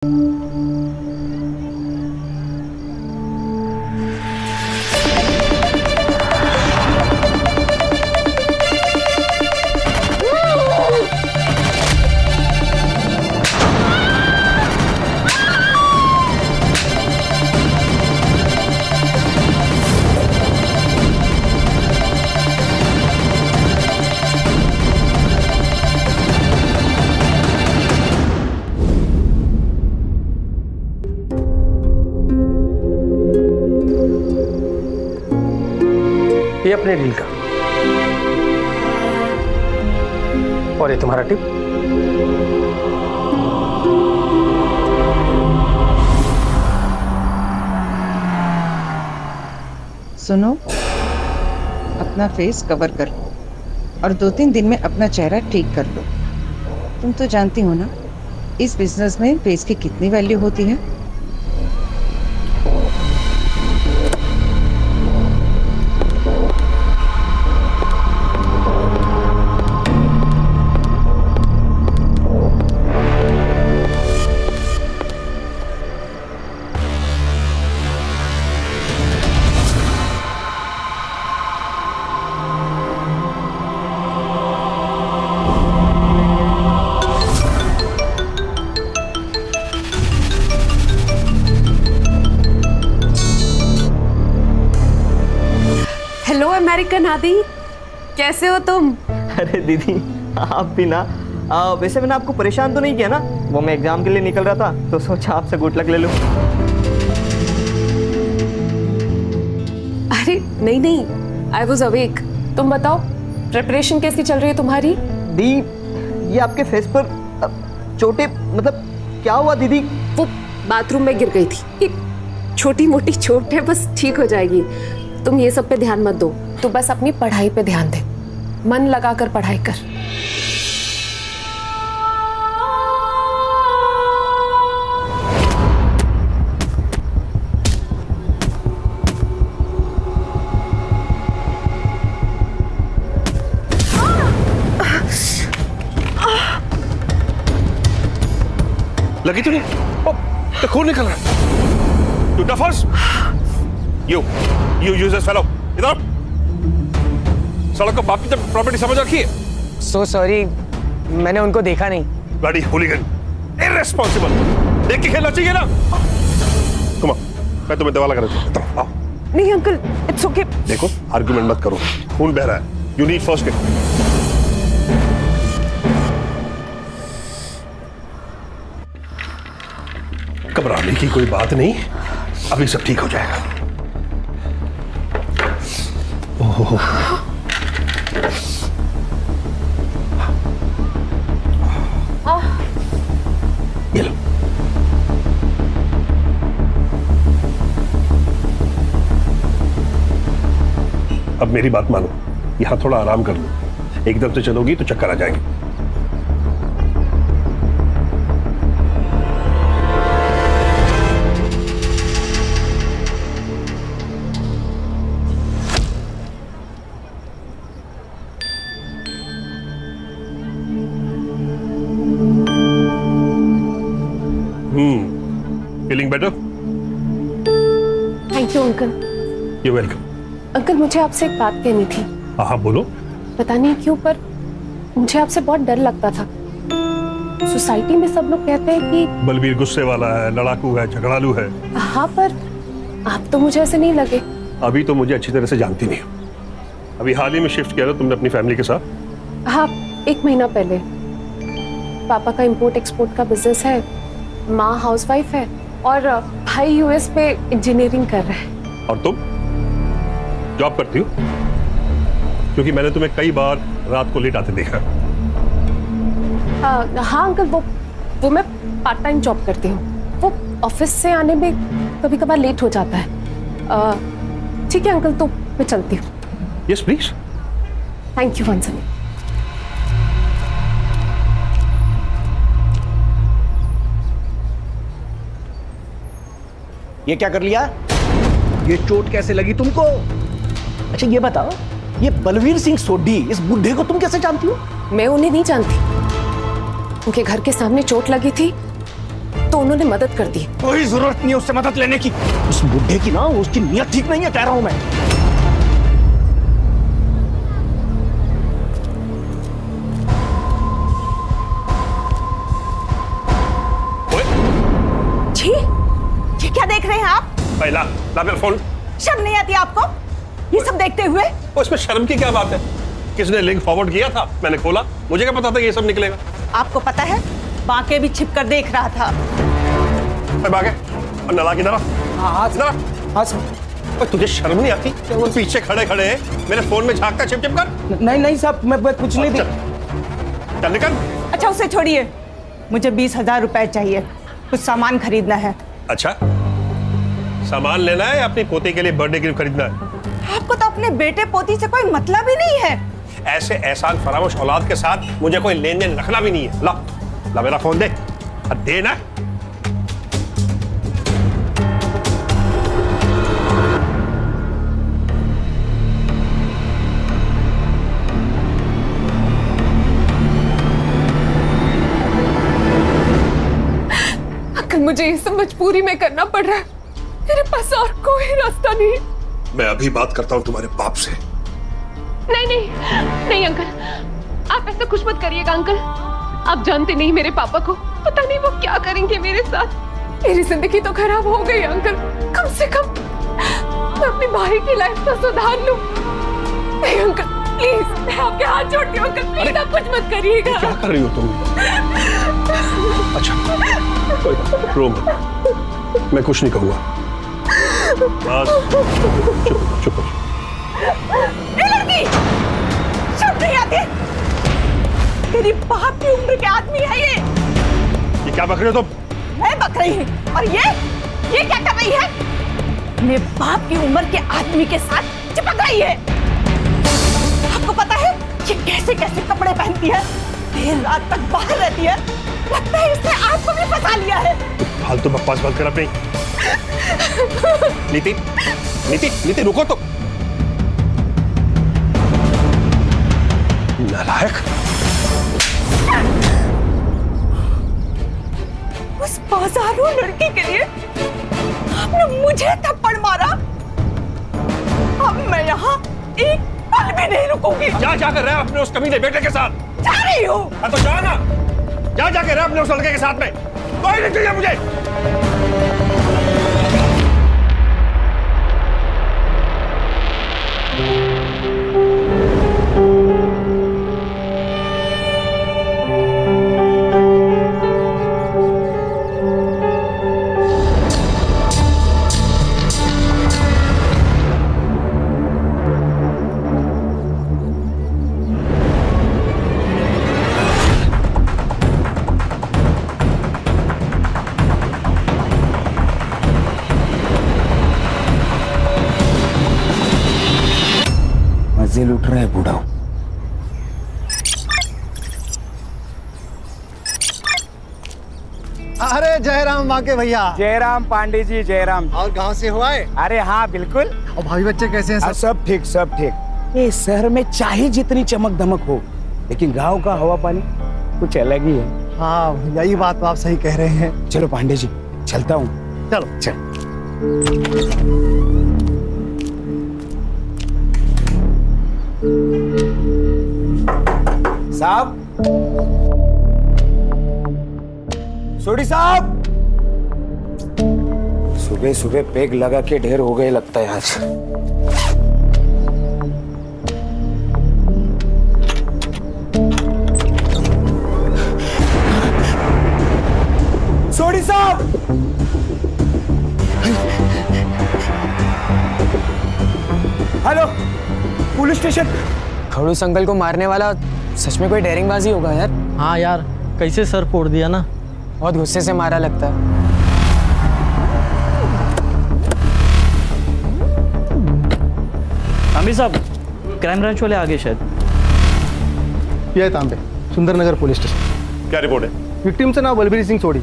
ये अपने डील का और ये तुम्हारा टिप। सुनो, अपना फेस कवर कर लो और 2-3 दिन में अपना चेहरा ठीक कर लो। तुम तो जानती हो ना इस बिजनेस में फेस की कितनी वैल्यू होती है। हेलो अमेरिकन आदि, कैसे हो तुम? अरे दीदी आप भी ना। वैसे मैंने आपको परेशान तो नहीं किया ना? वो मैं एग्जाम के लिए निकल रहा था तो सोचा आपसे गुड लक ले लूं। अरे नहीं नहीं, आई वॉज अवेक। तुम बताओ प्रिपरेशन कैसी चल रही है तुम्हारी? दी ये आपके फेस पर चोटें, मतलब क्या हुआ दीदी? वो बाथरूम में गिर गई थी। ये छोटी मोटी चोट है, बस ठीक हो जाएगी। तुम ये सब पे ध्यान मत दो, तू बस अपनी पढ़ाई पे ध्यान दे। मन लगाकर पढ़ाई कर। लगी तुझे? तो खून निकल रहा है। You duffers! You useless fellow! इधर! सड़क को बाप की प्रॉपर्टी समझ रखी है? सो सॉरी, मैंने उनको देखा नहीं। Bloody hooligan! Irresponsible! देख के खेलना चाहिए ना? Come on, मैं तुम्हें दवा लगा देता हूँ। आओ। नहीं अंकल, इट्स ओके। देखो, आर्गुमेंट मत करो। खून बह रहा है। You need first aid. घबराने की कोई बात नहीं, अभी सब ठीक हो जाएगा। ओह, ये लो। अब मेरी बात मानो, यहां थोड़ा आराम कर लो। एकदम से चलोगी तो चक्कर आ जाएंगे। Feeling better? Thank you uncle. You welcome. Uncle मुझे आपसे एक बात कहनी थी। हाँ बोलो। पता नहीं क्यों पर मुझे आपसे बहुत डर लगता था। सोसाइटी में सब लोग कहते हैं कि बलबीर गुस्से वाला है, लड़ाकू है, झगड़ालू है। हाँ, पर आप तो मुझे ऐसे नहीं लगे। अभी तो मुझे अच्छी तरह से जानती नहीं हो। अभी हाल ही में शिफ्ट किया ना तुमने अपनी फैमिली के साथ? हाँ, 1 महीना पहले। पापा का इंपोर्ट एक्सपोर्ट का बिजनेस है, माँ हाउसवाइफ है और भाई यूएस पे इंजीनियरिंग कर रहा है। और तुम जॉब करती हो? क्योंकि मैंने तुम्हें कई बार रात को लेट आते देखा। हाँ अंकल, वो मैं पार्ट टाइम जॉब करती हूँ। वो ऑफिस से आने में कभी कभार लेट हो जाता है। ठीक है अंकल, तो मैं चलती हूँ। Yes please. Thank you once again. ये क्या कर लिया? ये चोट कैसे लगी तुमको? अच्छा ये बताओ, ये बलवीर सिंह सोढ़ी इस बुढ़े को तुम कैसे जानती हो? मैं उन्हें नहीं जानती। उनके घर के सामने चोट लगी थी, तो उन्होंने मदद कर दी। कोई जरूरत नहीं है उससे मदद लेने की। उस बुढ़े की ना, उसकी नीयत ठीक नहीं है, कह रहा हूं मैं। छी, ये क्या देख रहे हैं आप? ला मेरा फोन। शर्म नहीं आती आपको ये सब देखते हुए? उसमें शर्म की क्या बात है? किसने लिंक फॉरवर्ड किया था? मैंने खोला, मुझे क्या पता था ये सब निकलेगा। आपको पता है बाके भी छिप कर देख रहा था। बाके और नला की तरफ। तुझे शर्म नहीं आती? वो पीछे खड़े खड़े मेरे फोन में झांकता छिप छिप कर। नहीं साहब, मैं कुछ नहीं। चल निकल। अच्छा उसे छोड़िए, मुझे 20,000 रुपए चाहिए, कुछ सामान खरीदना है। अच्छा, सामान लेना है या अपनी पोती के लिए बर्थडे गिफ्ट खरीदना है? आपको तो अपने बेटे पोती से कोई मतलब ही नहीं है। ऐसे एहसान फरामोश औलाद के साथ मुझे कोई लेन देन रखना भी नहीं है। ला मेरा फोन दे। दे ना। अंकल मुझे ये सब मजबूरी में करना पड़ रहा है, मेरे पास और कोई रास्ता नहीं। मैं अभी बात करता हूँ तुम्हारे बाप से। नहीं अंकल, आप ऐसा कुछ मत करिएगा अंकल। आप जानते नहीं मेरे पापा को, पता नहीं वो क्या करेंगे मेरे साथ। मेरी जिंदगी तो खराब हो गई अंकल, कम से कम मैं अपने भाई की लाइफ तो सुधार लूं। नहीं अंकल प्लीज, मैं आपके हाथ जोड़ती हूँ अंकल, प्लीज आप कुछ मत करिएगा। क्या कर रही हो तुम? अच्छा कोई बात, रो मत, मैं कुछ नहीं कहूँगा। बस चुप हो। ये लड़की शर्म नहीं आती? तेरी बाप की उम्र के आदमी है ये क्या बक रहे हो तुम? मैं बक रही हूँ। और ये क्या कर रही है? मेरे बाप की उम्र के आदमी के साथ चिपक रही है। आपको पता है ये कैसे कैसे कपड़े पहनती है, देर रात तक बाहर रहती है, लगता है इसने आपको भी फंसा लिया है। फालतू बकवास बंद कर अपनी। नीति नीति नीति रुको तो। नालायक। उस बाजारू लड़की के लिए आपने मुझे थप्पड़ मारा। अब मैं यहाँ एक पल भी नहीं रुकूंगी। क्या कर रहा है अपने उस कमीने बेटे के साथ? जा रही हूँ। तो जा ना, जा के रहा अपने उस लड़के के साथ में। कोई नहीं चाहिए मुझे। मजे लूट रहा है बूढ़ा। अरे जयराम बाके भैया। जयराम पांडे जी, जयराम। और गांव से हुआ है? अरे हाँ बिल्कुल। और भाभी बच्चे कैसे हैं? सब ठीक सब ठीक। ये शहर में चाहे जितनी चमक धमक हो, लेकिन गांव का हवा पानी कुछ अलग ही है। हाँ भैया, ये बात तो आप सही कह रहे हैं। चलो पांडे जी चलता हूँ। चलो चल। साहब, सोडी साहब, सुबह सुबह पेग लगा के ढेर हो गए लगता है आज। सोडी साहब, हेलो, पुलिस स्टेशन। खड़ूस अंकल को मारने वाला सच में कोई डेयरिंगबाजी होगा यार। हाँ यार, कैसे सर फोड़ दिया ना। बहुत गुस्से से मारा लगता है। आमिर साहब, क्राइम ब्रांच वाले आगे शायद। ये है तांबे, सुंदरनगर पुलिस स्टेशन। क्या रिपोर्ट है? विक्टिमचं नाव बलबीर सिंह सोडी,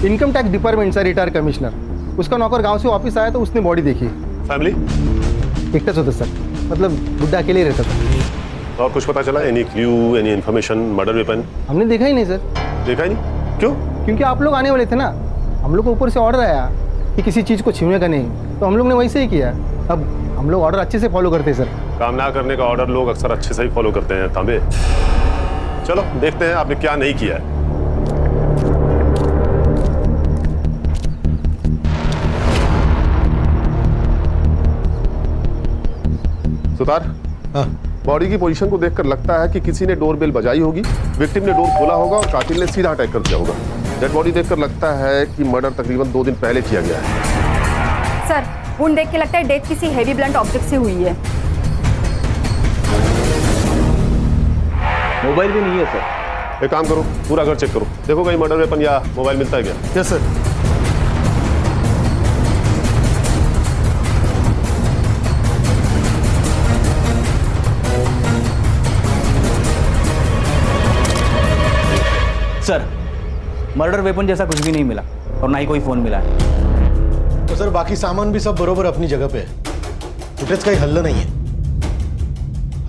इनकम टैक्स डिपार्टमेंटचा रिटायर कमिश्नर। उसका नौकर गांव से वापस आया तो उसने बॉडी देखी। फैमिली? एकटाच होता सर, मतलब बुड्ढा अकेले ही रहता था। और कुछ पता चला? Any clue, any information, murder weapon? हमने देखा ही नहीं सर। देखा ही नहीं? क्यों? क्योंकि आप लोग आने वाले थे ना, हम लोग को ऊपर से ऑर्डर आया कि किसी चीज़ को छूने का नहीं, तो हम लोग ने वैसे ही किया। अब हम लोग ऑर्डर अच्छे से फॉलो करते हैं सर। काम ना करने का ऑर्डर लोग अक्सर अच्छे से ही फॉलो करते हैं तांबे। चलो देखते हैं आपने क्या नहीं किया है। सुतार, हाँ। बॉडी की पोजीशन को देखकर लगता है कि किसी ने डोरबेल बजाई होगी, विक्टिम ने डोर खोला होगा और कातिल ने सीधा अटैक कर दिया होगा। डेड बॉडी देखकर लगता है कि मर्डर तकरीबन 2 दिन पहले किया गया है। सर, वुंड देख के लगता है डेथ किसी हेवी ब्लंट ऑब्जेक्ट से हुई है। मोबाइल भी नहीं है सर। एक काम करो, पूरा घर चेक करो, देखो कहीं मर्डर वेपन या मोबाइल मिलता है क्या। Yes sir. Sir, murder weapon जैसा कुछ भी नहीं मिला और ना ही कोई फोन मिला है। तो सर बाकी सामान भी सब बरोबर अपनी जगह पे है, फुटेज का ही हल्ला नहीं है।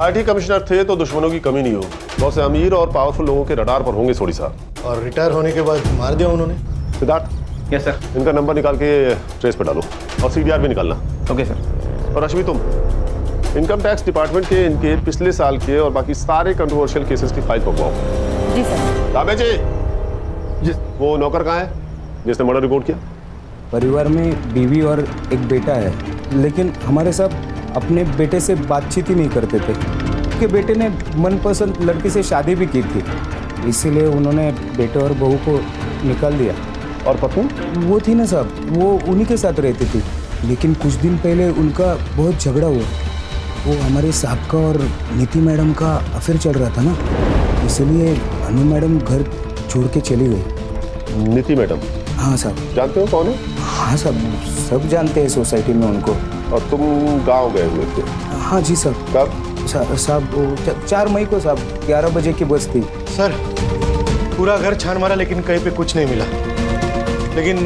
आईटी कमिश्नर थे तो दुश्मनों की कमी नहीं होगी। बहुत से अमीर और पावरफुल लोगों के रडार पर होंगे सोडी साहब। और रिटायर होने के बाद मार दिया उन्होंने। Siddharth, yes sir. इनका नंबर निकाल के ट्रेस पे डालो और सीडीआर भी निकालना। Okay sir. और रश्मि, तुम इनकम टैक्स डिपार्टमेंट के इनके पिछले साल के और बाकी सारे कंट्रोवर्शियल केसेस की फाइल पकवाओ। जी सर। ताबे जी, वो नौकर कहाँ है जिसने मर्डर रिपोर्ट किया? परिवार में बीवी और एक बेटा है, लेकिन हमारे साथ अपने बेटे से बातचीत ही नहीं करते थे। उनके बेटे ने मनपसंद लड़की से शादी भी की थी, इसीलिए उन्होंने बेटे और बहू को निकाल दिया। और पत्नी? वो थी ना साहब, वो उन्हीं के साथ रहती थी, लेकिन कुछ दिन पहले उनका बहुत झगड़ा हुआ। वो हमारे साहब का और नीति मैडम का अफेयर चल रहा था ना, इसलिए अनु मैडम घर छोड़ के चली गई। नीति मैडम? हाँ साहब। जानते हो कौन है? हाँ साहब, सब जानते हैं सोसाइटी में उनको। और तुम गांव गए हुए थे? हाँ जी साहब। कब? साहब 4 मई को साहब, 11 बजे की बस थी। सर, पूरा घर छान मारा लेकिन कहीं पे कुछ नहीं मिला। लेकिन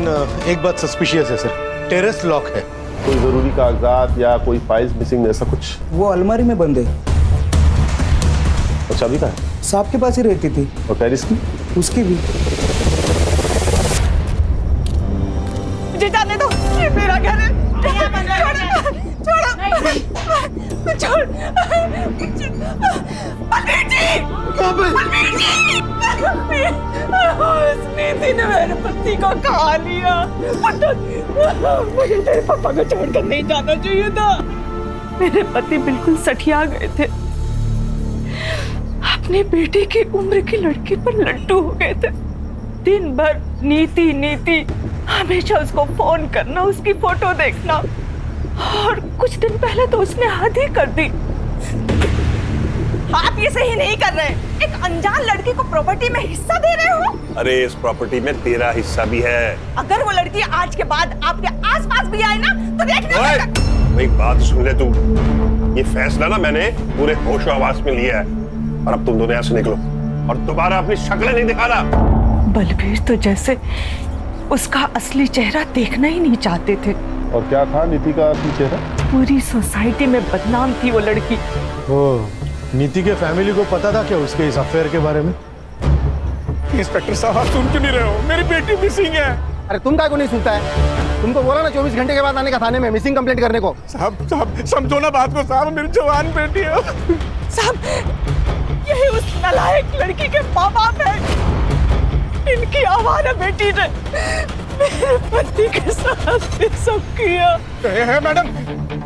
एक बात सस्पिशियस है सर, टेरेस लॉक है। कोई जरूरी कागजात या कोई फाइल्स मिसिंग ऐसा कुछ? वो अलमारी में बंद है। और चाबी कहाँ है? साहब के पास ही रहती थी। और टेरिस की? उसकी भी। मुझे जाने दो, ये मेरा घर है। छोड़। बलवीर जी! बलवीर जी! उस नीति ने मेरे पति को खा लिया। मुझे तेरे पापा को छोड़कर नहीं जाना चाहिए था। मेरे पति बिल्कुल सठिया गए थे, अपने बेटे की उम्र की लड़की पर लट्टू हो गए थे। दिन भर नीति हमेशा उसको फोन करना, उसकी फोटो देखना, और कुछ दिन पहले तो उसने हद ही कर दी। आप ये सही नहीं कर रहे। एक अनजान लड़की को प्रॉपर्टी में हिस्सा दे रहे हो। अरे इस प्रॉपर्टी में तेरा हिस्सा भी है। अगर वो लड़की आज के बाद आपके आसपास भी आए ना तो देखना। एक बात सुन ले तू, ये फैसला ना मैंने पूरे होशो आवाज में लिया है, और अब तुम दोनों यहाँ से निकलो और दोबारा अपनी शक्लें नहीं दिखाना। बलबीर तो जैसे उसका असली चेहरा देखना ही नहीं चाहते थे। और क्या था नीति का असली चेहरा? पूरी सोसाइटी में बदनाम थी वो लड़की। नीति के फैमिली को पता था क्या उसके इस अफेयर के बारे में? इंस्पेक्टर साहब, आप सुन क्यों नहीं रहे हो? मेरी बेटी मिसिंग है। अरे तुम काय को नहीं सुनता है? तुमको बोला ना 24 घंटे के बाद आने का थाने में मिसिंग कंप्लेंट करने को। साहब समझो ना बात को साहब, मेरी जवान बेटी है। साहब, यही उस नालायक लड़की के माँ बाप है। इनकी आवारा बेटी ने मेरे पति के साथ ये सब किया है। मैडम,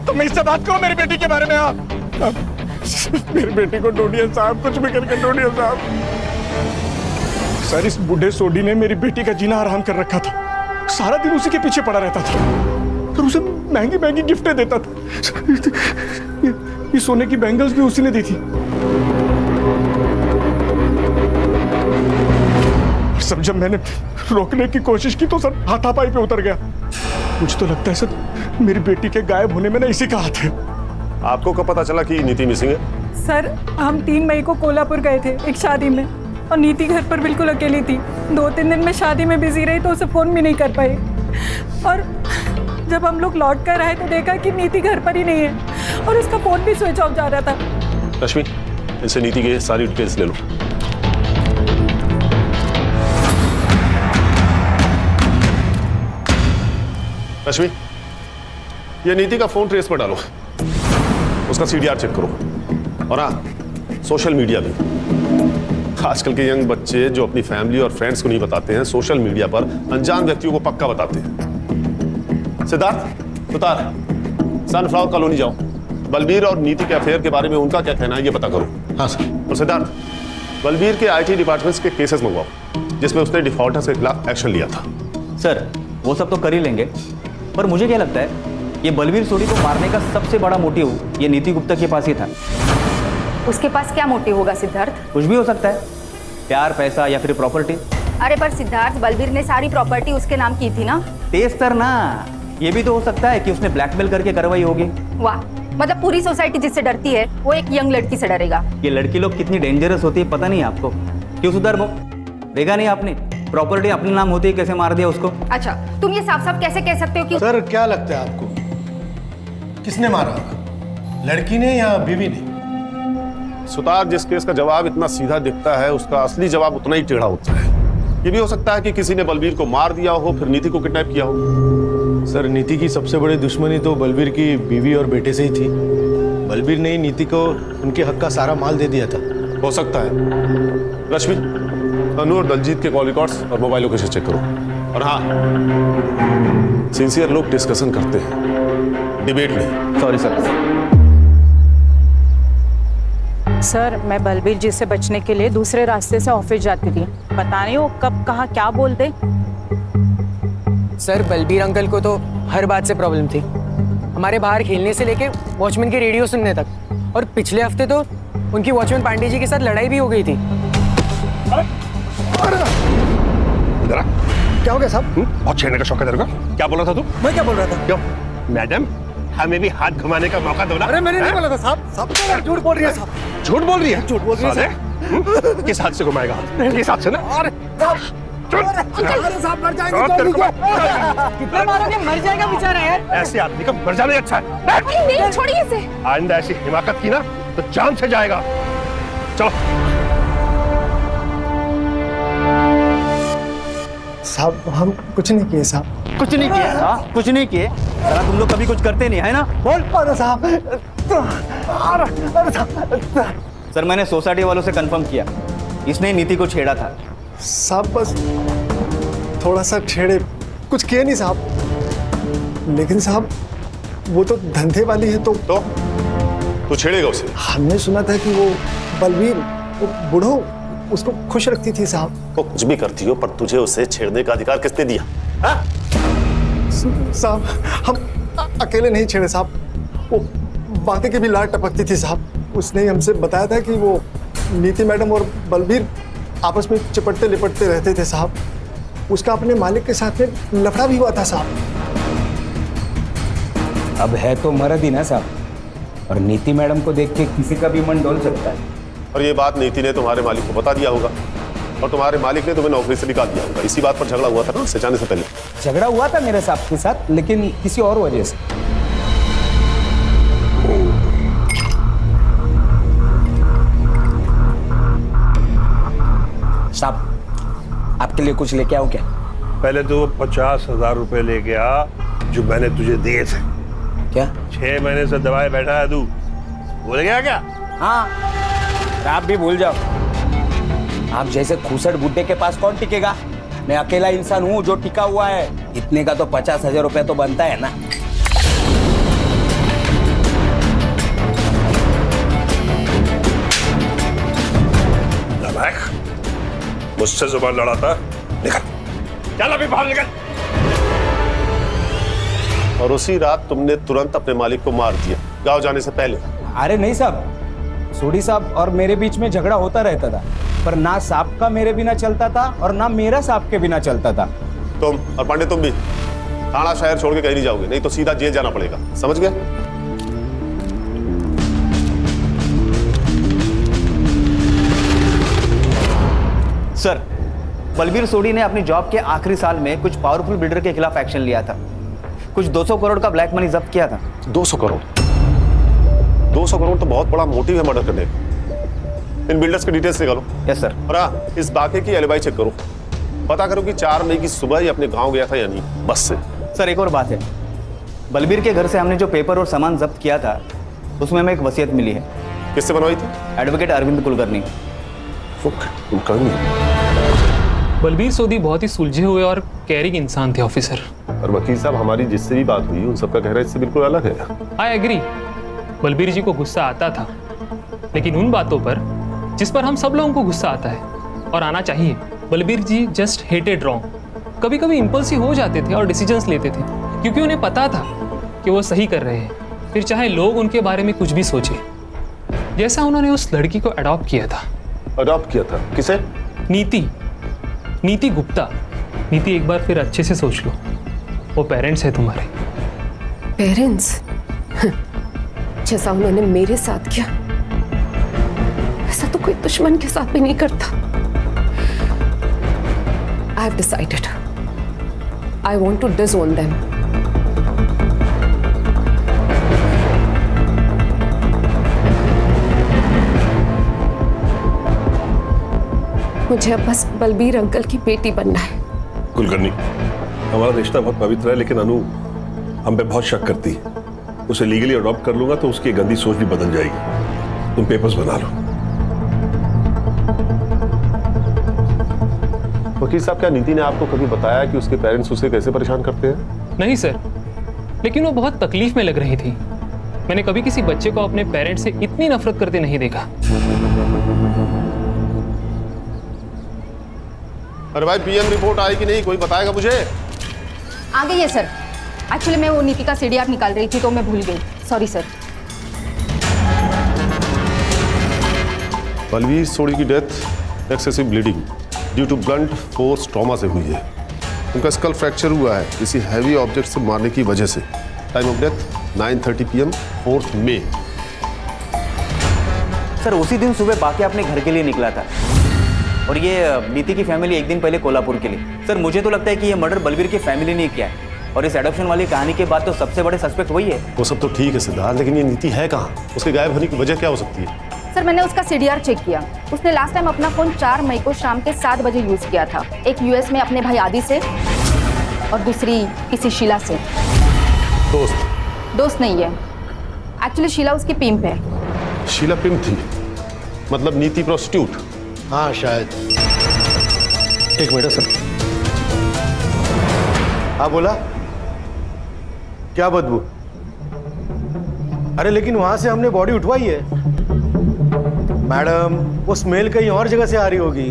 तुम इससे बात करो मेरी बेटी के बारे में। आप मेरी बेटी को ढूंढिए साहब, कुछ भी करके ढूंढिए साहब। सर, इस बूढ़े सोडी ने मेरी बेटी का जीना हराम कर रखा था। सारा दिन उसी के पीछे पड़ा रहता था और उसे महंगी महंगी गिफ्टें देता था। ये सोने की बैंगल्स भी उसी ने दी थी। सब जब मैंने रोकने की कोशिश की तो सर हाथापाई पे उतर गया। मुझे तो लगता है सर मेरी बेटी के गायब होने में ना इसी का हाथ है। आपको कब पता चला कि नीति मिसिंग है? सर, हम 3 मई को कोल्हापुर गए थे एक शादी में, और नीति घर पर बिल्कुल अकेली थी। 2-3 दिन में शादी में बिजी रही तो उसे फोन भी नहीं कर पाई, और जब हम लोग लौट कर आए तो देखा कि नीति घर पर ही नहीं है और उसका फोन भी स्विच ऑफ जा रहा था। रश्मि, इनसे नीति के सारी डिटेल्स ले लो। रश्मि, ये नीति का फोन ट्रेस पर डालो, उसका सीडीआर चेक करो, और हाँ सोशल मीडिया भी। आजकल के यंग बच्चे जो अपनी फैमिली और फ्रेंड्स को नहीं बताते हैं, सोशल मीडिया पर अनजान व्यक्तियों को पक्का बताते हैं। सिद्धार्थ, सुतार, सनफ्लावर कॉलोनी जाओ, बलबीर और नीति के अफेयर के बारे में उनका क्या कहना है ये पता करो। हाँ सर। और सिद्धार्थ, बलबीर के आईटी डिपार्टमेंट्स के केसेस मंगवाओ जिसमें उसने डिफॉल्टर्स के खिलाफ एक्शन लिया था। सर वो सब तो कर ही लेंगे, पर मुझे क्या लगता है ये बलबीर सोडी को मारने का सबसे बड़ा मोटिव ये नीति गुप्ता के पास ही था। उसके पास क्या मोटिव होगा सिद्धार्थ? कुछ भी हो सकता है, प्यार, पैसा या फिर प्रॉपर्टी। अरे पर सिद्धार्थ, बलबीर ने सारी प्रॉपर्टी उसके नाम की थी ना। तेज तर ना, ये भी तो हो सकता है कि उसने ब्लैकमेल करके करवाई होगी। वाह, मतलब पूरी सोसाइटी जिससे डरती है वो एक यंग लड़की से डरेगा। ये लड़की लोग कितनी डेंजरस होती है पता नहीं आपको। क्यों सुधर वो देखा नहीं आपने, प्रॉपर्टी अपने नाम होती है, कैसे मार दिया उसको। अच्छा, तुम ये साफ साफ कैसे कह सकते हो कि सर क्या लगता है आपको, किसने मारा होगा, लड़की ने या बीवी ने? सुतार, जिस केस का जवाब इतना सीधा दिखता है उसका असली जवाब उतना ही टेढ़ा होता है। ये भी हो सकता है कि किसी ने बलबीर को मार दिया हो, फिर नीति को किडनैप किया हो। सर नीति की सबसे बड़ी दुश्मनी तो बलबीर की बीवी और बेटे से ही थी। बलबीर ने ही नीति को उनके हक का सारा माल दे दिया था। हो सकता है। रश्मि, अनु और दलजीत के कॉल रिकॉर्ड्स और मोबाइल लोकेशन चेक करो। और हाँ, सिंसियर लोग डिस्कशन करते हैं, डिबेट नहीं। Sorry sir. सर मैं बलबीर जी से बचने के लिए दूसरे रास्ते से ऑफिस जाती थी, पता नहीं वो कब कहाँ क्या बोल दे। सर बलबीर अंकल को तो हर बात से प्रॉब्लम थी, हमारे बाहर खेलने से लेके वॉचमैन की रेडियो सुनने तक, और पिछले हफ्ते तो उनकी वॉचमैन पांडे जी के साथ लड़ाई भी हो गई थी। क्या हो गया साहब? बहुत छेड़ने का शौक है तेरे को? क्या बोल रहा था तू? मैं क्या बोल रहा था? क्यों? मैडम, हमें भी हाथ घुमाने का मौका दो ना। अरे मैंने नहीं बोला था साहब, साहब झूठ बोल रही है साहब। झूठ बोल रही है? झूठ बोल रही है। किस हाथ से घुमाएगा? किस हाथ से ना? अरे साहब मर जाएंगे तो कितना मारोगे, मर जाएगा बेचारा यार। ऐसे आदमी का मर जाना ही अच्छा है। अरे नहीं, छोड़िए इसे। आइंदा ऐसी हिमाकत की ना तो जान से जाएगा। चलो। साहब हम कुछ नहीं किए साहब, कुछ नहीं किया। हाँ कुछ नहीं किए। साला तुम लोग कभी कुछ करते नहीं है ना। बोल। अरे साहब, अरे साहब। सर मैंने सोसाइटी वालों से कंफर्म किया, इसने नीति को छेड़ा था। साहब बस थोड़ा सा छेड़े, कुछ किए नहीं साहब। लेकिन साहब वो तो धंधे वाली है तो तू छेड़ेगा उसे? हमने सुना था कि वो बलबीर, वो बूढ़ो उसको खुश रखती थी साहब। वो कुछ भी करती हो, पर तुझे उसे छेड़ने का अधिकार किसने दिया? साहब हम अकेले नहीं छेड़े साहब, वो बातें के भी लाट टपकती थी साहब। उसने हमसे बताया था कि वो नीति मैडम और बलबीर आपस में चिपटते लिपटते रहते थे साहब। उसका अपने मालिक के साथ में लफड़ा भी हुआ था साहब। अब है तो मर्द ही ना साहब, और नीति मैडम को देख के किसी का भी मन डोल सकता है। और ये बात नीति ने तुम्हारे मालिक को बता दिया होगा, और तुम्हारे मालिक ने तुम्हें नौकरी से निकाल दिया होगा। इसी बात पर झगड़ा हुआ था ना उससे जाने से पहले? झगड़ा हुआ था मेरे साहब के साथ, लेकिन किसी और वजह से। साहब आपके लिए कुछ लेके आऊं क्या? पहले तो 50,000 रुपए लेके आ जो मैंने तुझे दिए थे। क्या? 6 महीने से दबाए बैठा है तू, भूल गया क्या? हाँ आप भी भूल जाओ। आप जैसे खूसट बुड्ढे के पास कौन टिकेगा? मैं अकेला इंसान हूँ जो टिका हुआ है। इतने का तो 50,000 रुपए तो बनता है ना। मुझसे जुबान लड़ाता, निकल, चल अभी बाहर निकल। और उसी रात तुमने तुरंत अपने मालिक को मार दिया गांव जाने से पहले। अरे नहीं साहब, सोडी साहब और मेरे बीच में झगड़ा होता रहता था, पर ना साहब का मेरे बिना चलता था और ना मेरा साहब के बिना चलता था। तुम और पांडे तुम भी थाना शहर छोड़ के कहीं नहीं जाओगे, नहीं तो सीधा जेल जाना पड़ेगा, समझ गए? सर बलबीर सोडी ने अपनी जॉब के आखिरी साल में कुछ पावरफुल बिल्डर के खिलाफ एक्शन लिया था। कुछ 200 करोड़ का ब्लैक मनी जब्त किया था। 200 करोड़? 200 करोड़ तो बहुत बड़ा मोटिव है मर्डर करने का। इन बिल्डर्स के डिटेल्स निकालो। Yes sir. और हाँ, इस बाकी की एलिबाई चेक करो। पता करो कि 4 मई की सुबह ही अपने गांव गया था या नहीं, बस से। सर एक और बात है, बलबीर के घर से हमने जो पेपर और सामान जब्त किया था उसमें हमें एक वसीयत मिली है। किससे बनवाई थी? एडवोकेट अरविंद कुलकर्णी। कुलकर्णी? बलबीर सोडी बहुत ही सुलझे हुए और कैरिंग इंसान थे ऑफिसर। और वकील साहब, हमारी जिससे भी बात हुई उन सबका कहना इससे बिल्कुल अलग है। आई एग्री, बलबीर जी को गुस्सा आता था, लेकिन उन बातों पर जिस पर हम सब लोगों को गुस्सा आता है और आना चाहिए। बलबीर जी जस्ट हेटेड रॉन्ग। कभी कभी इम्पल्सिव हो जाते थे और डिसीजंस लेते थे क्योंकि उन्हें पता था कि वो सही कर रहे हैं, फिर चाहे लोग उनके बारे में कुछ भी सोचे। जैसा उन्होंने उस लड़की को अडॉप्ट किया था। अडॉप्ट किया था? किसे? नीति गुप्ता। नीति, एक बार फिर अच्छे से सोच लो, वो पेरेंट्स है तुम्हारे। पेरेंट्स? जैसा उन्होंने मेरे साथ किया ऐसा तो कोई दुश्मन के साथ भी नहीं करता। I have decided. I want to disown them. मुझे अब बस बलबीर अंकल की बेटी बनना है। कुलकर्णी, हमारा रिश्ता बहुत पवित्र है, लेकिन अनु हम पे बहुत शक करती है। उसे लीगली अडॉप्ट कर लूंगा तो उसकी गंदी सोच भी बदल जाएगी। तुम पेपर्स बना लो। वकील साहब, क्या नीति ने आपको कभी बताया कि उसके पेरेंट्स उसे कैसे परेशान करते हैं? नहीं सर, लेकिन वो बहुत तकलीफ में लग रही थी। मैंने कभी किसी बच्चे को अपने पेरेंट्स से इतनी नफरत करते नहीं देखा। अरे भाई, पीएम रिपोर्ट आई कि नहीं, कोई बताएगा मुझे? आ गई है सर। एक्चुअली मैं वो नीति का सीडीआर निकाल रही थी तो मैं भूल गई, सॉरी सर। बलवीर सोडी की death excessive bleeding due to blunt force trauma से हुई है। उनका स्कल फ्रैक्चर हुआ है किसी हैवी ऑब्जेक्ट से मारने की वजह से। टाइम ऑफ डेथ 9:30 PM 4 मई। सर उसी दिन सुबह बाकी अपने घर के लिए निकला था और ये नीति की फैमिली एक दिन पहले कोल्हापुर के लिए। सर मुझे तो लगता है कि ये मर्डर बलबीर की फैमिली ने किया है और इस एडॉप्शन वाली कहानी के बाद तो सबसे बड़े सस्पेक्ट वही है। वो सब तो ठीक है सिद्धार्थ, लेकिन ये नीति है कहाँ? उसके गायब होने की वजह क्या हो सकती है? सर मैंने उसका सीडीआर चेक किया। उसने लास्ट टाइम अपना फोन 4 मई को शाम के 7 बजे यूज किया था। एक यूएस में अपने भाई आदि से और दूसरी किसी शीला से। दोस्त नहीं है, एक्चुअली शीला उसकी पिंप है। शीला पिंप थी? मतलब नीति प्रोस्टिट्यूट? हाँ शायद। एक मिनट सर। हाँ बोला, क्या बदबू? अरे लेकिन वहां से हमने बॉडी उठवाई है मैडम, वो स्मेल कहीं और जगह से आ रही होगी।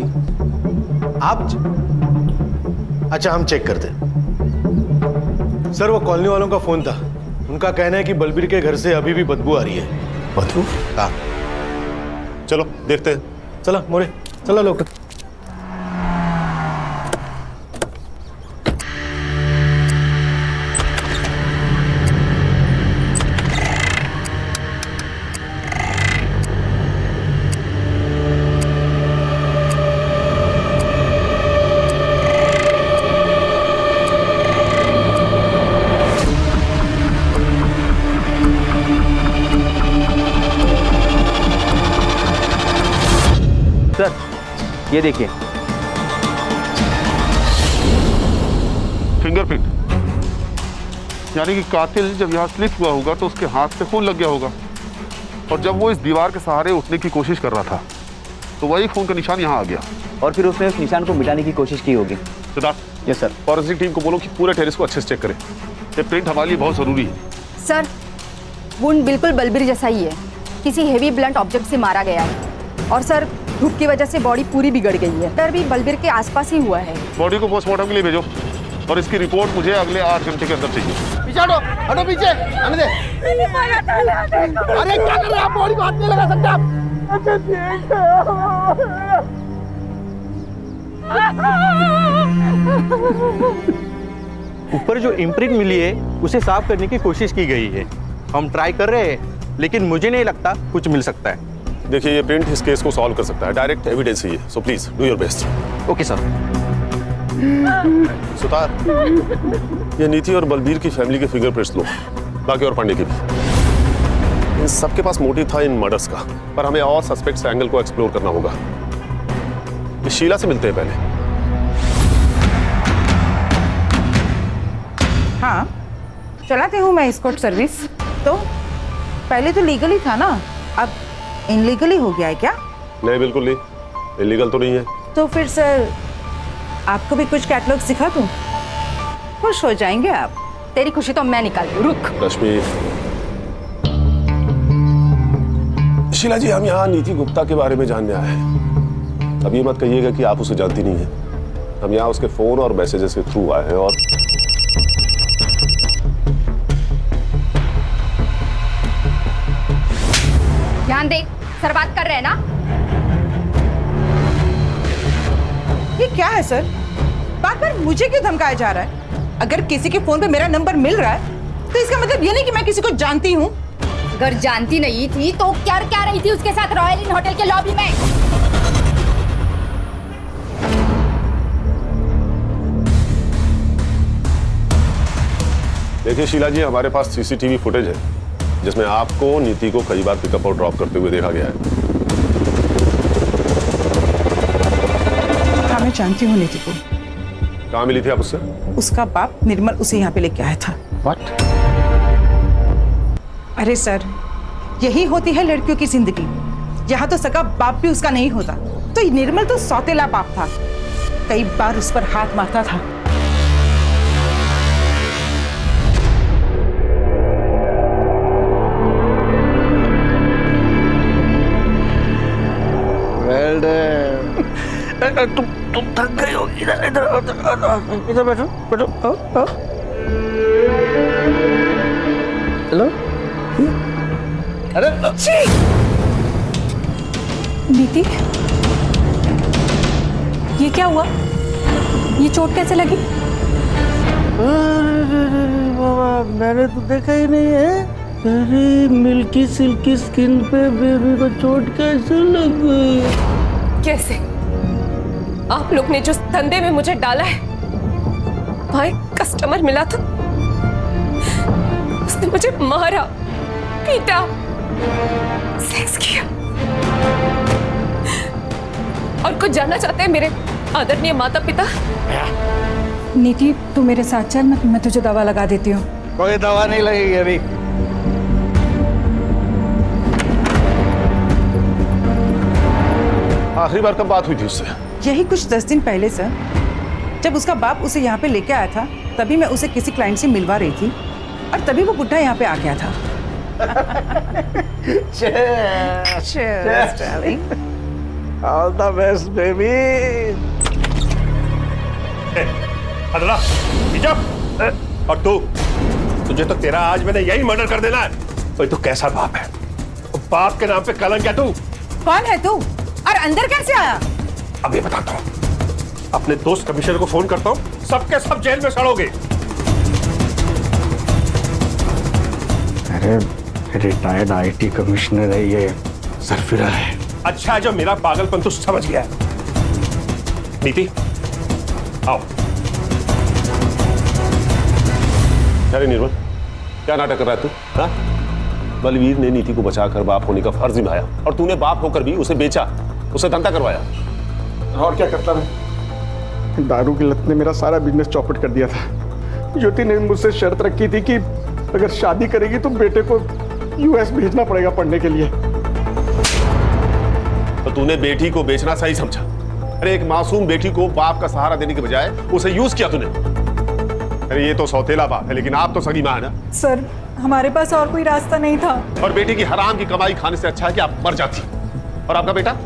आप अच्छा हम चेक करते हैं। सर वो कॉलोनी वालों का फोन था, उनका कहना है कि बलबीर के घर से अभी भी बदबू आ रही है। बदबू? हाँ चलो देखते हैं। चलो मोरे, चलो लोग। ये देखिए फिंगरप्रिंट, यानी कि कातिल जब यहाँ स्लिप हुआ होगा तो उसके हाथ से खून लग गया होगा और जब वो इस दीवार के सहारे उठने की कोशिश कर रहा था तो वही खून का निशान यहाँ आ गया और फिर उसने उस निशान को मिटाने की कोशिश की होगी। Siddharth, yes sir. Forensic team को बोलो कि पूरे टेरेस को अच्छे से चेक करें। ये प्रिंट हमारे लिए बहुत जरूरी है। सर वुंड बिल्कुल बलबीर जैसा ही है, किसी हेवी ब्लंट ऑब्जेक्ट से मारा गया है और सर धूप की वजह से बॉडी पूरी बिगड़ गई है। डर भी बलबीर के आसपास ही हुआ है। बॉडी को पोस्टमार्टम के लिए भेजो और इसकी रिपोर्ट मुझे अगले 8 घंटे के अंदर चाहिए। पीछे हटो, हटो पीछे, आने दे। अरे क्या कर रहे हैं आप? बॉडी को हाथ नहीं लगा सकते आप। ऊपर जो इम्प्रिंट मिली है उसे साफ करने की कोशिश की गई है। हम ट्राई कर रहे हैं, लेकिन मुझे नहीं लगता कुछ मिल सकता है। देखिए, ये प्रिंट इस केस को सॉल्व कर सकता है। डायरेक्ट एविडेंस ही है, so please do your best. Okay sir. Sutar, ये नीति और बलबीर की फैमिली के फिंगरप्रिंट्स लो, बाकी और पांडे के भी। इन सबके पास मोटिव था इन मर्डर्स का, पर हमें और सस्पेक्ट्स एंगल को एक्सप्लोर करना होगा। ये शीला से मिलते हैं पहले। हाँ, चलाती हूँ मैं एस्कॉर्ट सर्विस। तो पहले तो लीगली था ना, अब इनलीगली हो गया है क्या? नहीं, बिल्कुल नहीं, इलीगल तो नहीं है। तो फिर सर आपको भी कुछ कैटलॉग सिखा दूँ, खुश हो जाएंगे आप। तेरी खुशी तो मैं निकाल दूँ, रुक। रश्मि, शीला जी, हम यहाँ नीति गुप्ता के बारे में जानने आए हैं। अब ये मत कहिएगा कि आप उसे जानती नहीं है। हम यहाँ उसके फोन और मैसेजेस के थ्रू आए हैं और ध्यान दे, सर बात कर रहे हैं ना। ये क्या है सर? बार बार मुझे क्यों धमकाया जा रहा है? अगर किसी के फोन पे मेरा नंबर मिल रहा है तो इसका मतलब ये नहीं कि मैं किसी को जानती हूँ। अगर जानती नहीं थी तो क्या क्या रही थी उसके साथ रॉयल इन होटल के लॉबी में? देखिए शीला जी, हमारे पास सीसीटीवी फुटेज है जिसमें आपको नीति को कई बार पिकअप और ड्रॉप करते हुए देखा गया है। हाँ, मैं जानती हूँ नीति को। कहाँ मिली थी आप उससे? उसका बाप निर्मल उसे यहाँ पे लेके आया था। What? अरे सर, यही होती है लड़कियों की जिंदगी। यहाँ तो सगा बाप भी उसका नहीं होता, तो निर्मल तो सौतेला बाप था, कई बार उस पर हाथ मारता था। तुम थक गई होगी ना। इधर बैठो बैठो। हेलो। अरे नीति, ये क्या हुआ? ये चोट कैसे लगी? बाबा, मैंने तो देखा ही नहीं है। अरे मिल्की सिल्की स्किन पे बेबी को चोट कैसे लग गई? कैसे? आप लोग ने जो धंधे में मुझे डाला है, वहां एक कस्टमर मिला था, उसने मुझे मारा, पीटा, सेक्स किया। और कुछ जानना चाहते हैं मेरे आदरणीय माता पिता? नीति, तू मेरे साथ चल, मैं तुझे दवा लगा देती हूँ। कोई दवा नहीं लगेगी अभी। आखिरी बार कब बात हुई थी उससे? यही कुछ 10 दिन पहले सर, जब उसका बाप उसे यहाँ पे लेके आया था, तभी मैं उसे किसी क्लाइंट से मिलवा रही थी और तभी वो बुढ़ा यहाँ पे आ गया था। Cheers, darling. All the best, baby. अदला, हिजाब। और तुझे तो तेरा आज मैंने यही मर्डर कर देना है। तो ये तो कैसा बाप है? बाप के नाम पे कलंक है तू। कौन है तू और अंदर कैसे आया? अब ये बताता हूँ। अपने दोस्त कमिश्नर को फोन करता हूँ, सबके सब जेल में सड़ोगे। अरे रिटायर्ड आईटी कमिश्नर है ये, सरफिरा है। अच्छा है जो मेरा पागलपन तू समझ गया है। नीति, आओ। अरे निर्मल, क्या नाटक कर रहा है तू? हाँ? बलवीर ने नीति को बचाकर बाप होने का फर्ज निभाया और तूने बाप होकर भी उसे बेचा, उसे धंधा करवाया। और क्या करता मैं? दारू की लत ने मेरा सारा बिजनेस चौपट कर दिया था। ज्योति ने मुझसे शर्त रखी थी कि अगर शादी करेगी तो बेटे को यूएस भेजना पड़ेगा पढ़ने के लिए। तो तूने बेटी को बेचना सही समझा? अरे एक मासूम बेटी को बाप का सहारा देने के बजाय उसे यूज किया तूने। अरे ये तो सौतेला बाप है, लेकिन आप तो सगी मां है ना। सर, हमारे पास और कोई रास्ता नहीं था। और बेटी की हराम की कमाई खाने से अच्छा है कि आप मर जाती। और आपका बेटा,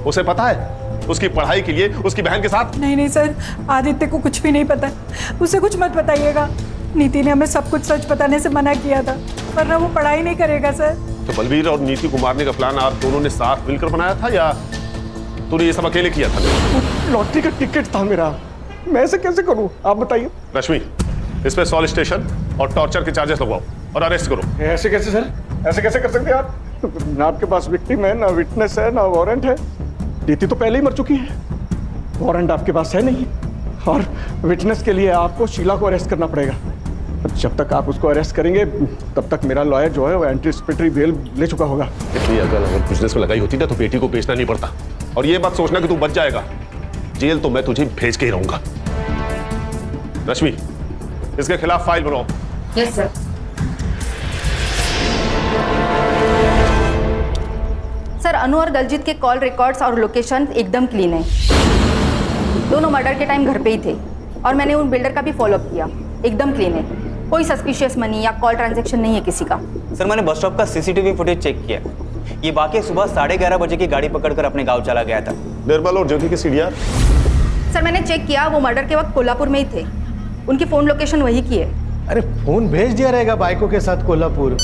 उसे पता है उसकी पढ़ाई के लिए उसकी बहन के साथ? नहीं सर, आदित्य को कुछ भी नहीं पता, उसे कुछ मत बताइएगा। नीति ने हमें सब कुछ सच बताने से मना किया था, वरना वो पढ़ाई नहीं करेगा सर। तो बलवीर और नीति को मारने का प्लान आप दोनों ने साथ मिलकर बनाया था या तूने ये सब अकेले किया था? लॉटरी का टिकट था मेरा, मैं ऐसे कैसे करूं आप बताइए। रश्मि, इस पे सॉल स्टेशन और टॉर्चर के चार्जेस लगवाओ और अरेस्ट करो। ऐसे कैसे सर? ऐसे कैसे कर सकते हैं आप? ना आपके पास विक्टिम है, ना विटनेस है, ना वारंट है। नीति तो पहले ही मर चुकी है, वारंट आपके पास है नहीं, और विटनेस के लिए आपको शीला को अरेस्ट करना पड़ेगा। जब तक आप उसको अरेस्ट करेंगे तब तक मेरा लॉयर जो है वो एंटीसिपेटरी बेल ले चुका होगा। इतनी अगर बिजनेस में लगाई होती ना तो बेटी को बेचना नहीं पड़ता। और ये बात सोचना कि तू बच जाएगा, जेल तो मैं तुझे भेज के ही रहूंगा। रश्मि, इसके खिलाफ फाइल बनाओ। Yes sir. सर, अनु और दलजीत के कॉल रिकॉर्ड्स और लोकेशन एकदम क्लीन है। दोनों मर्डर के टाइम घर पे ही थे और मैंने उन बिल्डर का भी फॉलोअप किया, एकदम क्लीन है। कोई सस्पिशियस मनी या कॉल ट्रांजैक्शन नहीं है किसी का। सर, मैंने बस स्टॉप का सीसीटीवी फुटेज चेक किया। ये वाकई सुबह 11:30 बजे की गाड़ी पकड़कर अपने गांव चला गया था। निर्मल और ज्योति के सीडीआर? सर, मैंने चेक किया, वो मर्डर के वक्त कोल्हापुर में ही थे। उनकी फोन लोकेशन वही की है। अरे फोन भेज दिया रहेगा बाइकों के साथ कोल्हापुर।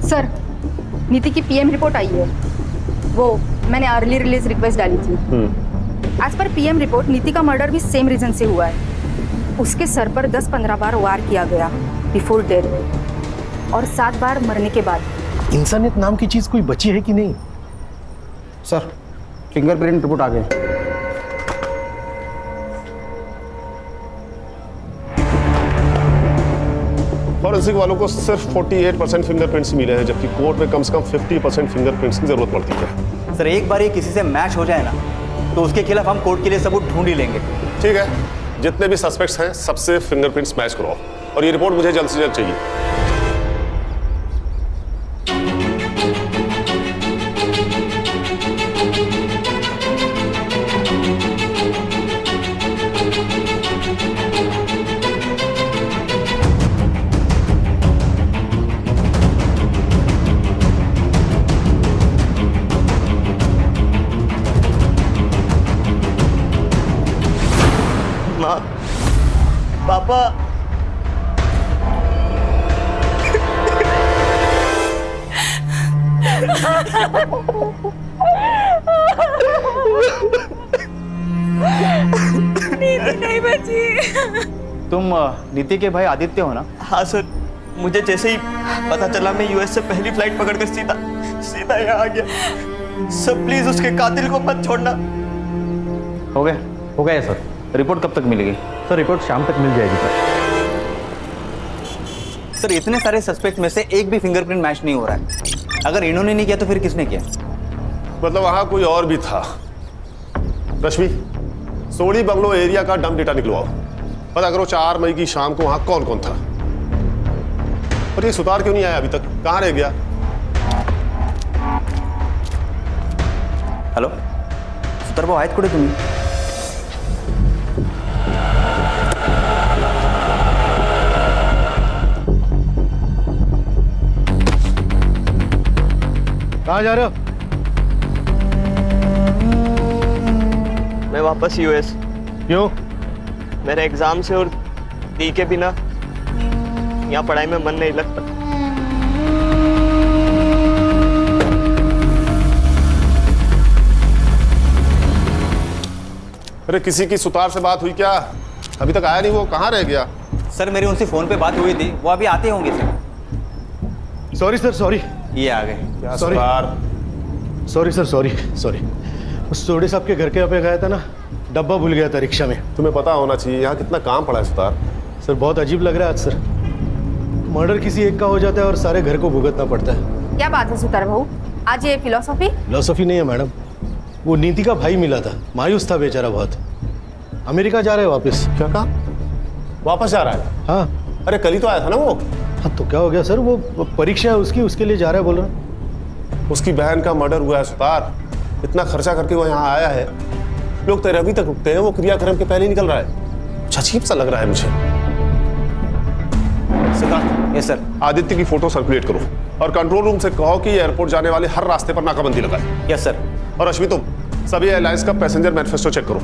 सर, नीति की पीएम रिपोर्ट आई है। वो मैंने अर्ली रिलीज रिक्वेस्ट डाली थी। एज पर पीएम रिपोर्ट, नीति का मर्डर भी सेम रीजन से हुआ है। उसके सर पर 10-15 बार वार किया गया बिफोर डेथ और 7 बार मरने के बाद। इंसानियत नाम की चीज कोई बची है कि नहीं? सर, फिंगरप्रिंट रिपोर्ट आ गए। फॉरेंसिक वालों को सिर्फ 48% फिंगरप्रिंट्स मिले हैं, जबकि कोर्ट में कम से कम 50% फिंगरप्रिंट्स की जरूरत पड़ती है। सर, एक बार ये किसी से मैच हो जाए ना, तो उसके खिलाफ हम कोर्ट के लिए सबूत ढूंढ ही लेंगे। ठीक है, जितने भी सस्पेक्ट्स हैं सबसे फिंगरप्रिंट्स मैच कराओ और ये रिपोर्ट मुझे जल्द से जल्द चाहिए। माँ, पापा, नीति नहीं बची। तुम नीति के भाई आदित्य हो ना? हाँ सर, मुझे जैसे ही पता चला मैं यूएस से पहली फ्लाइट पकड़कर सीधा यहाँ आ गया। सर प्लीज उसके कातिल को मत छोड़ना। हो गया सर। रिपोर्ट कब तक मिलेगी? सर, रिपोर्ट शाम तक मिल जाएगी सर। सर, इतने सारे सस्पेक्ट में से एक भी फिंगरप्रिंट मैच नहीं हो रहा है। अगर इन्होंने नहीं किया तो फिर किसने किया? मतलब वहां कोई और भी था। रश्मि, सोडी बंगलो एरिया का डंप डेटा निकलवाओ। पता करो 4 मई की शाम को वहां कौन कौन था। और ये सुतार क्यों नहीं आया अभी तक? कहां रह गया? हॅलो, सुतार भाऊ आहेत कुठे तुम्ही? कहाँ जा रहे हो? मैं वापस यूएस। क्यों? मेरे एग्जाम से और दी के बिना यहाँ पढ़ाई में मन नहीं लगता। अरे किसी की सुतार से बात हुई क्या? अभी तक आया नहीं वो, कहाँ रह गया? सर, मेरी उनसे फोन पे बात हुई थी, वो अभी आते होंगे सर। Sorry sir, sorry. ये आ गए। क्या सॉरी सॉरी सर, सॉरी। उस सोडी साहब के घर के यहाँ पे गया था ना, डब्बा भूल गया था रिक्शा में। तुम्हें पता होना चाहिए यहाँ कितना काम पड़ा है सुतार। सर, बहुत अजीब लग रहा है आज सर। मर्डर किसी एक का हो जाता है और सारे घर को भुगतना पड़ता है। क्या बात है सुतार भाऊ, आज ये फिलोसॉफी नहीं है मैडम। वो नीति का भाई मिला था, मायूस था बेचारा बहुत। अमेरिका जा रहे हैं वापस। क्या कहा? वापस जा रहा है? हाँ। अरे कल ही तो आया था ना वो। हाँ, तो क्या हो गया सर? वो परीक्षा है उसकी, उसके लिए जा रहा है बोल रहा। उसकी बहन का मर्डर हुआ है सुतार। इतना खर्चा करके वो यहाँ आया है, लोग तेरे अभी तक रुकते हैं, वो क्रियाक्रम के पहले निकल रहा है। अजीब सा लग रहा है मुझे। Yes sir. आदित्य की फोटो सर्कुलेट करो और कंट्रोल रूम से कहो कि एयरपोर्ट जाने वाले हर रास्ते पर नाकाबंदी लगाए। Yes sir. और रश्मि, तुम सभी एयरलाइंस का पैसेंजर मैनिफेस्टो चेक करो,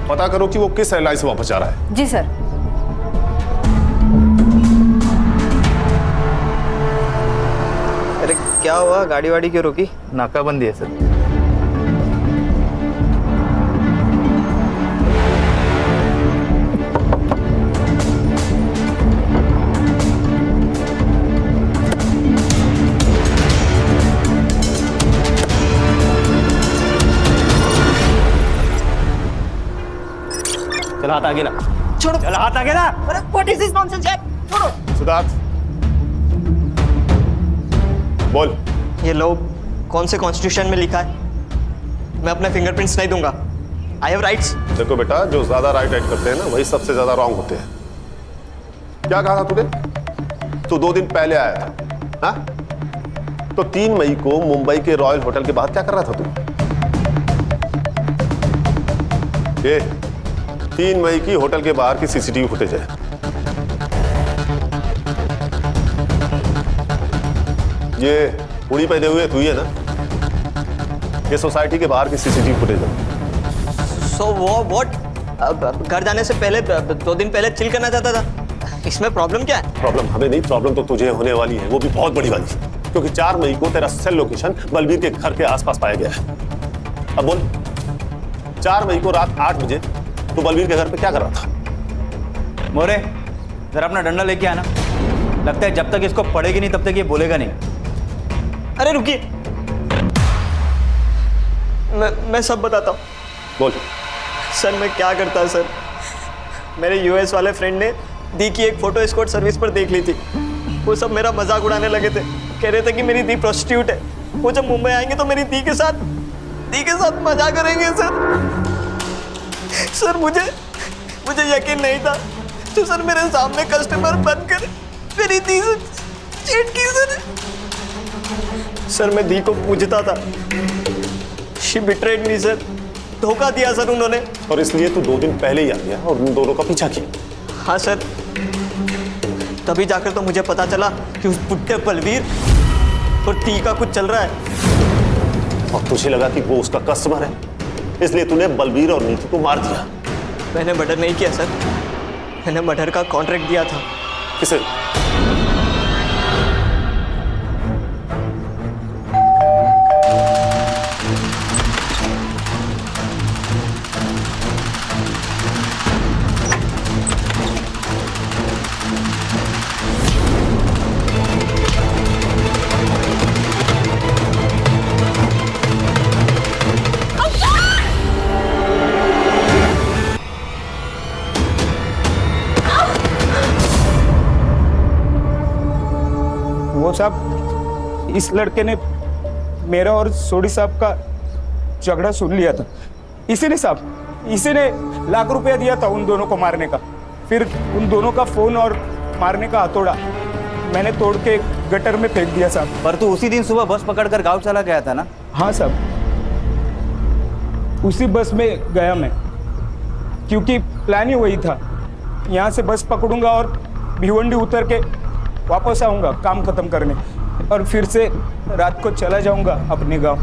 पता करो कि वो किस एयरलाइन से वापस जा रहा है। जी सर। अरे क्या हुआ, गाड़ी वाड़ी क्यों रोकी? नाकाबंदी है सर। चला हाथ आगे ला। छोड़ो। चला हाथ आगे ला। अरे व्हाट इज दिस नॉनसेंस यार? छोड़ो। सिद्धार्थ, बोल। ये लो, कौन से कॉन्स्टिट्यूशन में लिखा है मैं अपने फिंगरप्रिंट्स नहीं दूंगा? I have rights. देखो बेटा, जो ज्यादा राइट करते हैं ना वही सबसे ज्यादा रॉन्ग होते हैं। क्या कहा था तूने? तू 2 दिन पहले आया था, हाँ? तो 3 मई को मुंबई के रॉयल होटल के बाहर क्या कर रहा था तू? ये 3 मई की होटल के बाहर की सीसीटीवी फुटेज है। ये हुडी पहने हुए तू ही है ना? ये सोसाइटी के बाहर की सीसीटीवी फुटेज है। So what? घर जाने से पहले 2 दिन पहले चिल करना चाहता था, इसमें प्रॉब्लम क्या है? प्रॉब्लम हमें नहीं, प्रॉब्लम तो तुझे होने वाली है, वो भी बहुत बड़ी वाली, क्योंकि 4 मई को तेरा सेल लोकेशन बलबीर के घर के आसपास पाया गया है। अब बोल, 4 मई को रात 8 बजे तू बलबीर के घर पे क्या कर रहा था? मोरे, जरा अपना डंडा लेके आना। लगता है जब तक इसको पड़ेगी नहीं तब तक ये बोलेगा नहीं। अरे रुकिए, मैं सब बताता हूँ। बोल। सर मैं क्या करता सर, मेरे यूएस वाले फ्रेंड ने दी की एक फोटो एस्कॉर्ट सर्विस पर देख ली थी। वो सब मेरा मजाक उड़ाने लगे थे, कह रहे थे कि मेरी दी प्रोस्टिट्यूट है, वो जब मुंबई आएंगे तो मेरी दी के साथ मजा करेंगे सर मुझे यकीन नहीं था, तो सर मेरे सामने कस्टमर बनकर मेरी दी से चीट की सर मैं दी को पूछता था। शी बिट्रेड मी सर, धोखा दिया सर उन्होंने। और इसलिए तू 2 दिन पहले ही आ गया और उन दोनों का पीछा किया? हाँ सर, तभी जाकर तो मुझे पता चला कि उस बुड्ढे बलबीर और दी का कुछ चल रहा है। और तुझे लगा कि वो उसका कस्टमर है, इसलिए तूने बलबीर और नीति को मार दिया? मैंने मर्डर नहीं किया सर, मैंने मर्डर का कॉन्ट्रैक्ट दिया था। किसे? वो साहब, इस लड़के ने मेरा और सोडी साहब का झगड़ा सुन लिया था। इसी ने लाख रुपया दिया था उन दोनों को मारने का। फिर उन दोनों का फोन और मारने का हथौड़ा मैंने तोड़ के गटर में फेंक दिया साहब। पर तू उसी दिन सुबह बस पकड़कर गांव चला गया था ना? हाँ साहब, उसी बस में गया मैं, क्योंकि प्लान ही वही था। यहाँ से बस पकड़ूंगा और भिवंडी उतर के वापस आऊंगा काम खत्म करने, और फिर से रात को चला जाऊंगा अपने गांव।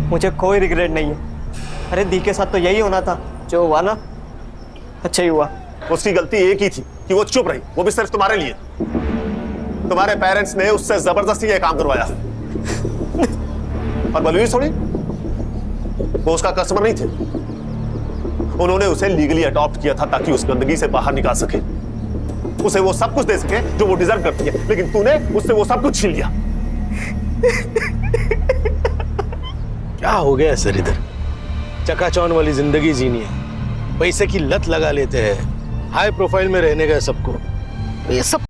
मुझे कोई रिग्रेट नहीं है। अरे दी के साथ तो यही होना था, जो हुआ ना अच्छा ही हुआ। उसकी गलती एक ही थी कि वो चुप रही, वो भी सिर्फ तुम्हारे लिए। तुम्हारे पेरेंट्स ने उससे जबरदस्ती ये काम करवाया। और बलवीर सोनी, वो उसका कस्टमर नहीं थे, उन्होंने उसे लीगली अडॉप्ट किया था ताकि उस गंदगी से बाहर निकाल सके, उसे वो सब कुछ दे सके जो वो डिजर्व करती है। लेकिन तूने उससे वो सब कुछ छीन लिया। क्या हो गया सर? इधर चकाचौंध वाली जिंदगी जीनी है, पैसे की लत लगा लेते हैं, हाई प्रोफाइल में रहने का सबको। ये सब